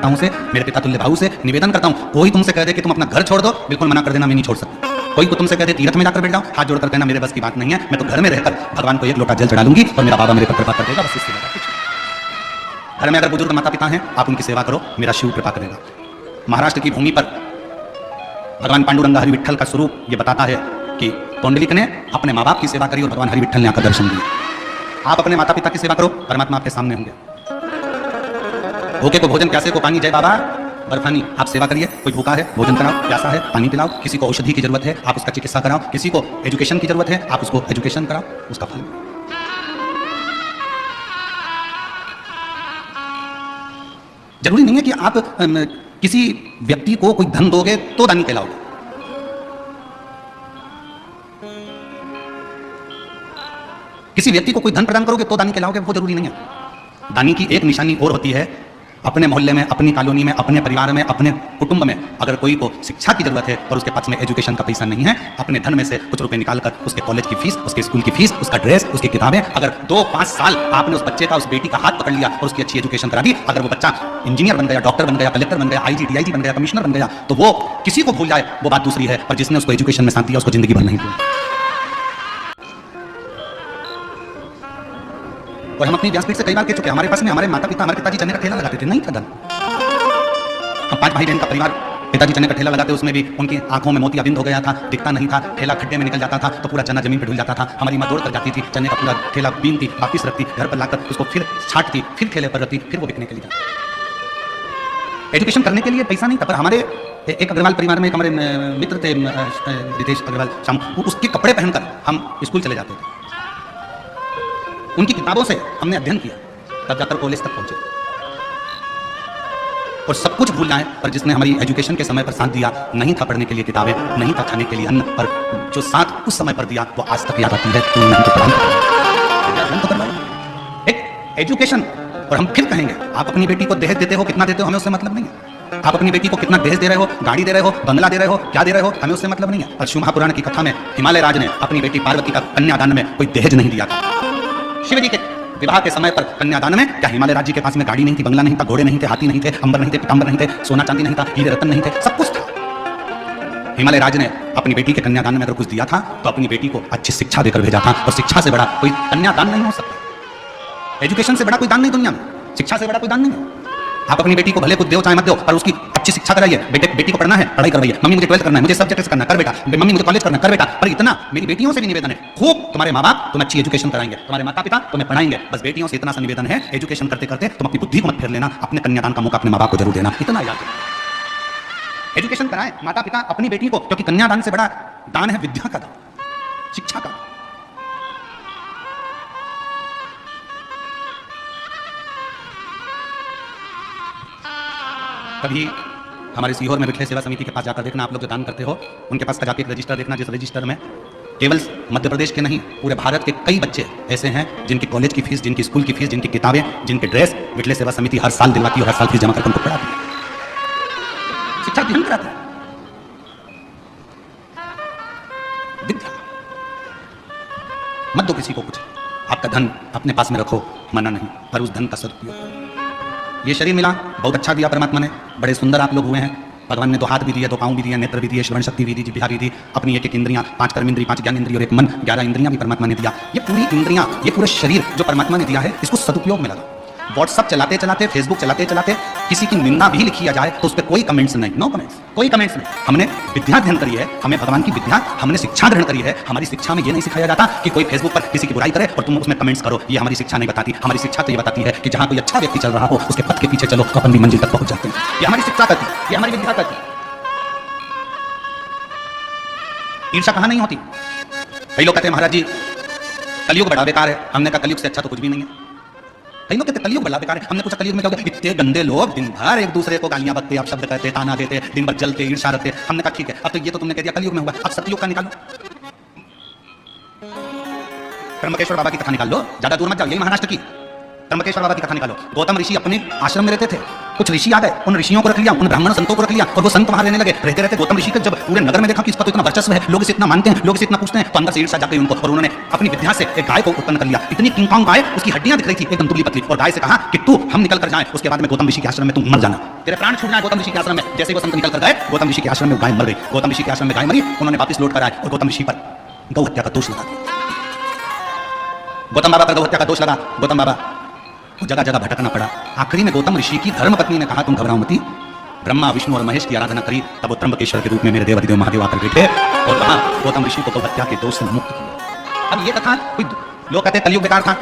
माताओं से, मेरे पिता तुल्य भाऊ से निवेदन करता हूँ, कोई तुमसे कह दे कि तुम अपना घर छोड़ दो, बिल्कुल मना कर देना, मैं नहीं छोड़ सकता। कोई को तुमसे कह दे तीर्थ में जाकर बैठ जाओ, हाथ जोड़कर कहना मेरे बस की बात नहीं है, मैं तो घर में रहकर भगवान को एक लोटा जल चढ़ा लूंगी और मेरा बाबा मेरे पर कृपा कर देगा, बस इससे ज्यादा कुछ नहीं। घर में अगर बुजुर्ग माता पिता हैं, आप उनकी सेवा करो, मेरा शिव कृपा करेगा। महाराष्ट्र की भूमि पर भगवान पांडुरंग हरि विठल का स्वरूप ये बताता है कि पौंडलिक ने अपने माँ बाप की सेवा करी और भगवान हरि विठल ने आकर दर्शन दिए। आप अपने माता पिता की सेवा करो, परमात्मा आपके सामने होंगे। भूखे को भोजन, प्यासे को पानी, जय बाबा बर्फानी। आप सेवा करिए, कोई भूखा है भोजन कराओ, प्यासा है पानी पिलाओ, किसी को औषधि की जरूरत है आप उसका चिकित्सा कराओ, किसी को एजुकेशन की जरूरत है आप उसको एजुकेशन कराओ, उसका फल। जरूरी नहीं है कि आप किसी व्यक्ति को कोई धन दोगे तो दानी कहलाओगे। किसी व्यक्ति को कोई धन प्रदान करोगे तो दानी कहलाओगे, वो जरूरी नहीं है। दानी की एक निशानी और होती है, अपने मोहल्ले में, अपनी कॉलोनी में, अपने परिवार में, अपने कुटुंब में अगर कोई को शिक्षा की जरूरत है और उसके पास में एजुकेशन का पैसा नहीं है, अपने धन में से कुछ रुपए निकालकर उसके कॉलेज की फीस, उसके स्कूल की फीस, उसका ड्रेस, उसकी किताबें, अगर 2-5 साल आपने उस बच्चे का, उस बेटी का हाथ पकड़ लिया और उसकी अच्छी एजुकेशन करा दी, अगर वो बच्चा इंजीनियर बन गया, डॉक्टर बन गया, कलेक्टर बन गया, आईजी डीआईजी बन गया, कमिश्नर बन गया, तो वो किसी को भूल जाए वो बात दूसरी है, पर जिसने उसको एजुकेशन में साथ दिया उसको जिंदगी भर नहीं भूल। और हम अपनी व्यासपीठ से कई बार कह चुके हैं, हमारे पास में हमारे माता पिता, हमारे पिताजी चने का ठेला लगाते थे, नहीं था धन। हम 5 भाई बहन का परिवार, पिताजी चने का ठेला लगाते, उसमें भी उनकी आंखों में मोतियाबिंद हो गया था, दिखता नहीं था, ठेला खड्डे में निकल जाता था तो पूरा चना जमीन पर ढुल जाता था। हमारी माँ दौड़ कर जाती थी, चने का पूरा ठेला बीनती, वापिस रखती, घर पर लाकर उसको फिर छाटती, फिर ठेले पर रखती, फिर वो बिकने के लिए जाती। एजुकेशन करने के लिए पैसा नहीं था, पर हमारे एक अग्रवाल परिवार में एक हमारे मित्र थे, रितेश अग्रवाल शाम, उसके कपड़े पहनकर हम स्कूल चले जाते थे। उनकी किताबों से हमने अध्ययन किया, तब जाकर कॉलेज तक पहुंचे। और सब कुछ भूल जाए, पर जिसने हमारी एजुकेशन के समय पर साथ दिया, नहीं था पढ़ने के लिए किताबें, नहीं था खाने के लिए अन्न, पर जो साथ उस समय पर दिया वो आज तक याद आती है। एक एजुकेशन। और हम फिर कहेंगे, आप अपनी बेटी को दहेज देते हो, कितना देते हो, हमें उससे मतलब नहीं है। आप अपनी बेटी को कितना दहेज दे रहे हो, गाड़ी दे रहे हो, बंगला दे रहे हो, क्या दे रहे हो, हमें उससे मतलब नहीं है। और शिव महापुराण की कथा में हिमालय राज ने अपनी बेटी पार्वती का कन्यादान में कोई दहेज नहीं दिया था। शिव जी के विवाह के समय पर कन्यादान में क्या हिमालय राज्य के पास में गाड़ी नहीं थी, बंगला नहीं था, घोड़े नहीं थे, हाथी नहीं थे, अंबर नहीं थे, पीतांबर नहीं थे, सोना चांदी नहीं था, हीरे रत्न नहीं थे, सब कुछ था। हिमालय राज ने अपनी बेटी के कन्यादान में अगर कुछ दिया था तो अपनी बेटी को अच्छी शिक्षा देकर भेजा था, और शिक्षा से बड़ा कोई कन्यादान नहीं हो सकता। एजुकेशन से बड़ा कोई दान नहीं दुनिया में, शिक्षा से बड़ा कोई दान नहीं है। आप अपनी बेटी को भले कुछ दो चाहे मत दो, पर उसकी अच्छी शिक्षा कराइए। बेटी को पढ़ना है, पढ़ाई करवाइए। मम्मी मुझे 12th करना है, मुझे सब्जेक्ट करना कर बेटा, मम्मी मुझे कॉलेज करना कर बेटा। पर इतना मेरी बेटियों से भी निवेदन है, खूब तुम्हारे माँ बाप तुम्हें अच्छी एजुकेशन कराएंगे, तुम्हारे माता पिता तुम्हें पढ़ाएंगे, बस बेटियों से इतना सा निवेदन है, एजुकेशन करते करते तुम अपनी बुद्धि को मत फेर लेना, अपने कन्यादान का मौका अपने माँ बाप को जरूर देना, इतना याद रखना। एजुकेशन कराएं माता पिता अपनी बेटी को, क्योंकि कन्यादान से बड़ा दान है विद्या का दान, शिक्षा का। कभी हमारे सीहोर में विठले सेवा समिति के पास जाकर देखना, आप लोग जो दान करते हो उनके पास का जाकर एक रजिस्टर देखना, जिस रजिस्टर में केवल मध्य प्रदेश के नहीं पूरे भारत के कई बच्चे ऐसे हैं जिनकी कॉलेज की फीस, जिनकी स्कूल की फीस, जिनकी किताबें, जिनके ड्रेस विठले सेवा समिति हर साल दिलवाती है और हर साल फीस जमा करके उनको पढ़ाती है, शिक्षा ग्रहण कराता है। विद्या मत दो किसी को कुछ, आपका धन अपने पास में रखो, मना नहीं, पर उस धन का सदुपयोग करो। ये शरीर मिला, बहुत अच्छा दिया परमात्मा ने, बड़े सुंदर आप लोग हुए हैं। भगवान ने 2 हाथ भी दिए, 2 पाँव भी दिए, नेत्र भी दिए, श्रवण शक्ति भी दी, जिह्वा भी दी, अपनी एक इंद्रियां, 5 कर्म इंद्रिय, 5 ज्ञान इंद्रिय और 1 मन, 11 इंद्रियां भी परमात्मा ने दिया। ये पूरी इंद्रियां, ये पूरे शरीर जो परमात्मा ने दिया है, इसको सदुपयोग में लगा। व्हाट्सअप चलाते चलाते, फेसबुक चलाते चलाते किसी की निंदा भी लिखी जाए तो उस पर कोई कमेंट्स नहीं, नो कमेंट्स, कोई कमेंट्स नहीं। हमने विद्या अध्ययन करी है, हमें भगवान की विद्या, हमने शिक्षा ग्रहण करी है। हमारी शिक्षा में ये नहीं सिखाया जाता कि कोई फेसबुक पर किसी की बुराई करे और तुम उसमें कमेंट्स करो, ये हमारी शिक्षा नहीं बताती। हमारी शिक्षा तो ये बताती है कि जहां कोई अच्छा व्यक्ति चल रहा हो उसके पथ के पीछे चलो, अपन भी मंजिल तक पहुंच जाते हैं। ये हमारी शिक्षा करती है, ये हमारी विद्या करती है। ईर्ष्या कहां नहीं होती। कई लोग कहते हैं महाराज जी कलयुग बड़ा बेकार है, हमने कहा कलयुग से अच्छा तो कुछ भी नहीं है। कई लोग कहते हैं कलयुग बड़ा बेकार है, हमने पूछा कलयुग में क्या होगा? इतने गंदे लोग दिन भर एक दूसरे को गालियां बकते, आप शब्द कहते, ताना देते, दिन भर जलते, ईर्ष्या रखते। हमने कहा ठीक है, अब तो ये तो तुमने कह दिया कलयुग में होगा, अब सतयुग का निकालो, त्र्यंबकेश्वर बाबा की कथा निकाल लो, ज्यादा दूर मत जाओ, यही महाराष्ट्र की त्र्यंबकेश्वर बाबा की कथा निकालो। गौतम ऋषि अपने आश्रम में रहते थे, कुछ ऋषि आ गए, उन ऋषियों को रख लिया, उन ब्राह्मण संतों को रख लिया और वो संत वहां रहने लगे। रहते रहते गौतम ऋषि के जब पूरे नगर में देखा कि इसका तो इतना वर्चस्व है, लोग इसे इतना मानते हैं, लोग इसे इतना पूछते हैं, तो अंदर से ईर्ष्या जाग गई उनको और उन्होंने अपनी विद्या से एक गाय को उत्पन्न कर लिया। इतनी किंगकॉन्ग गाय, उसकी हड्डियां दिख रही थी एकदम दुबली पतली, और गाय से कहा कि तू हम निकल कर जाए, उसके बाद में गौतम ऋषि के आश्रम में तुम मर जाना, तेरे प्राण छूट जाए गौतम ऋषि के आश्रम में। जैसे वो संत निकल कर गए, गौतम ऋषि के आश्रम में गाय मर गई। गौतम ऋषि के आश्रम में गाय मरी, उन्होंने वापस लौट कर आए और गौतम ऋषि पर गौ हत्या का दोष लगा दिया। गौतम बाबा पर गौ हत्या का दोष लगा, गौतम बाबा को जगह जगह भटकना पड़ा। आखिरी में गौतम ऋषि की धर्म पत्नी ने कहा तुम घबराओ मती, ब्रह्मा विष्णु और महेश की आराधना करी, तब वो त्र्यंबकेश्वर के रूप में मेरे देवाधिदेव महादेव आकर बैठे और कहा गौतम ऋषि को गौ हत्या के दोष से मुक्त किया। अब ये कथा कोई लोग कहते हैं कलयुग बेकार था।